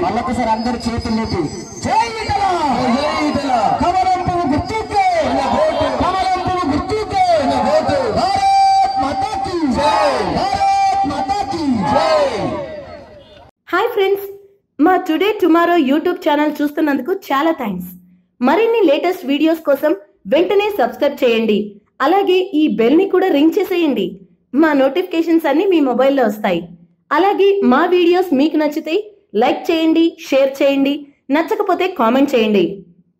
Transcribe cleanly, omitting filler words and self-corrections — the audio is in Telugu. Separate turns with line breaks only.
మళ్ళొకసారి అందరు చేతులు లేపి జై ఈటల జై ఈటల కమలంపు గుర్తుకే కమలంపు గుర్తుకే భారత్ మాతా కీ జై భారత్ మాతా కీ జై.
హాయ్ ఫ్రెండ్స్, మా టుడే టుమారో యూట్యూబ్ ఛానల్ చూస్తున్నందుకు చాలా థ్యాంక్స్. మరిన్ని లేటెస్ట్ వీడియోస్ కోసం వెంటనే సబ్స్క్రైబ్ చేయండి. అలాగే ఈ బెల్ ని కూడా రింగ్ చేసేయండి. మా నోటిఫికేషన్స్ అన్ని మీ మొబైల్లో వస్తాయి. అలాగే మా వీడియోస్ మీకు నచ్చితే లైక్ చేయండి, షేర్ చేయండి, నచ్చకపోతే కామెంట్ చేయండి.